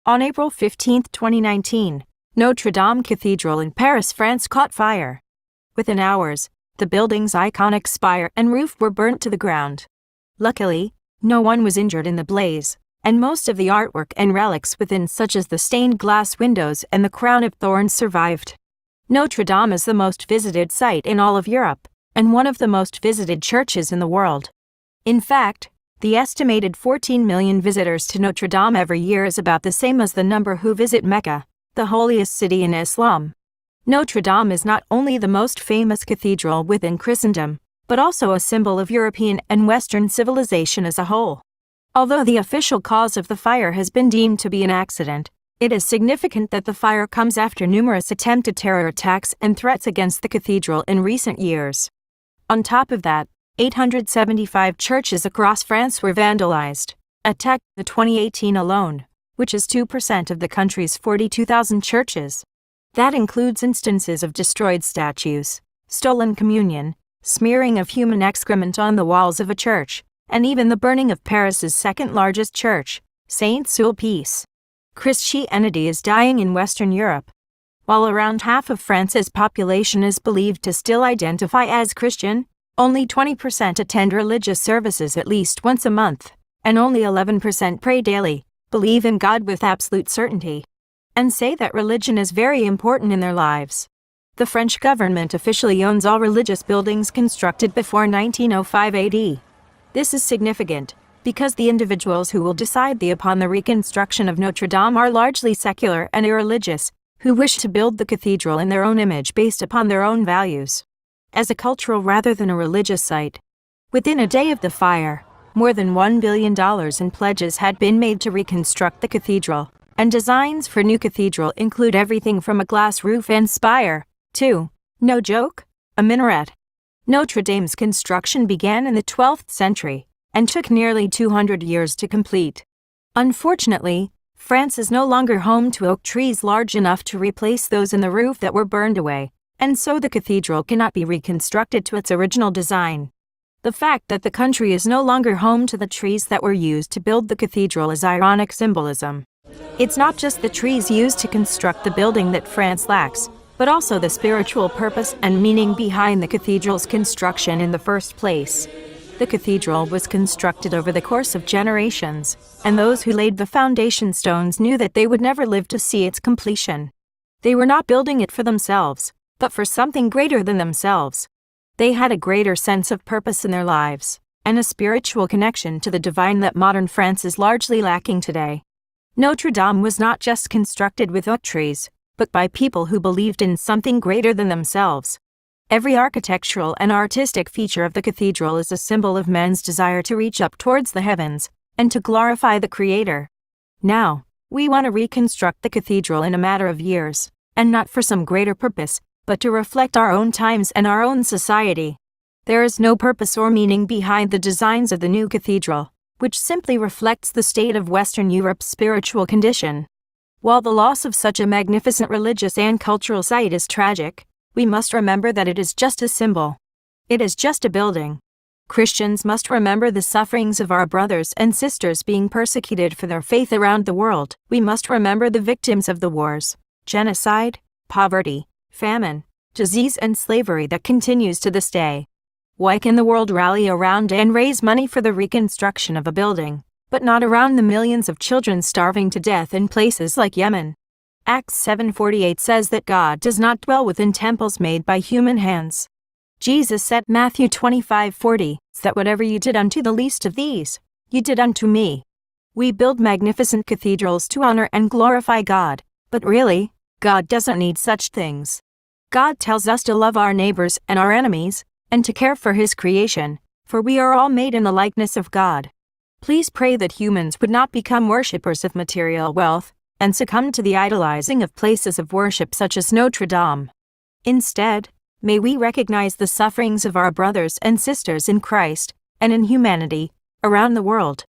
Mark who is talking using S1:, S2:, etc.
S1: On April 15, 2019, Notre-Dame Cathedral in Paris, France caught fire. Within hours, the building's iconic spire and roof were burnt to the ground. Luckily, no one was injured in the blaze, and most of the artwork and relics within, such as the stained glass windows and the crown of thorns, survived. Notre-Dame is the most visited site in all of Europe, and one of the most visited churches in the world. In fact, the estimated 14 million visitors to Notre-Dame every year is about the same as the number who visit Mecca, the holiest city in Islam. Notre-Dame is not only the most famous cathedral within Christendom, but also a symbol of European and Western civilization as a whole. Although the official cause of the fire has been deemed to be an accident, it is significant that the fire comes after numerous attempted terror attacks and threats against the cathedral in recent years. On top of that, 875 churches across France were vandalized, attacked in 2018 alone, which is 2% of the country's 42,000 churches. That includes instances of destroyed statues, stolen communion, smearing of human excrement on the walls of a church, and even the burning of Paris's second-largest church, Saint-Sulpice. Christianity is dying in Western Europe. While around half of France's population is believed to still identify as Christian, only 20% attend religious services at least once a month, and only 11% pray daily, believe in God with absolute certainty, and say that religion is very important in their lives. The French government officially owns all religious buildings constructed before 1905 AD. This is significant, because the individuals who will decide upon the reconstruction of Notre-Dame are largely secular and irreligious, who wish to build the cathedral in their own image based upon their own values, as a cultural rather than a religious site. Within a day of the fire, more than $1 billion in pledges had been made to reconstruct the cathedral, and designs for new cathedral include everything from a glass roof and spire to, no joke, a minaret. Notre-Dame's construction began in the 12th century and took nearly 200 years to complete. Unfortunately, France is no longer home to oak trees large enough to replace those in the roof that were burned away, and so the cathedral cannot be reconstructed to its original design. The fact that the country is no longer home to the trees that were used to build the cathedral is ironic symbolism. It's not just the trees used to construct the building that France lacks, but also the spiritual purpose and meaning behind the cathedral's construction in the first place. The cathedral was constructed over the course of generations, and those who laid the foundation stones knew that they would never live to see its completion. They were not building it for themselves, but for something greater than themselves. They had a greater sense of purpose in their lives, and a spiritual connection to the divine that modern France is largely lacking today. Notre-Dame was not just constructed with oak trees, but by people who believed in something greater than themselves. Every architectural and artistic feature of the cathedral is a symbol of man's desire to reach up towards the heavens, and to glorify the Creator. Now, we want to reconstruct the cathedral in a matter of years, and not for some greater purpose, but to reflect our own times and our own society. There is no purpose or meaning behind the designs of the new cathedral, which simply reflects the state of Western Europe's spiritual condition. While the loss of such a magnificent religious and cultural site is tragic, we must remember that it is just a symbol. It is just a building. Christians must remember the sufferings of our brothers and sisters being persecuted for their faith around the world. We must remember the victims of the wars, genocide, poverty, famine, disease and slavery that continues to this day. Why can the world rally around and raise money for the reconstruction of a building, but not around the millions of children starving to death in places like Yemen? Acts 7:48 says that God does not dwell within temples made by human hands. Jesus said Matthew 25:40 that whatever you did unto the least of these, you did unto me. We build magnificent cathedrals to honor and glorify God, but really, God doesn't need such things. God tells us to love our neighbors and our enemies, and to care for His creation, for we are all made in the likeness of God. Please pray that humans would not become worshippers of material wealth, and succumb to the idolizing of places of worship such as Notre-Dame. Instead, may we recognize the sufferings of our brothers and sisters in Christ, and in humanity, around the world.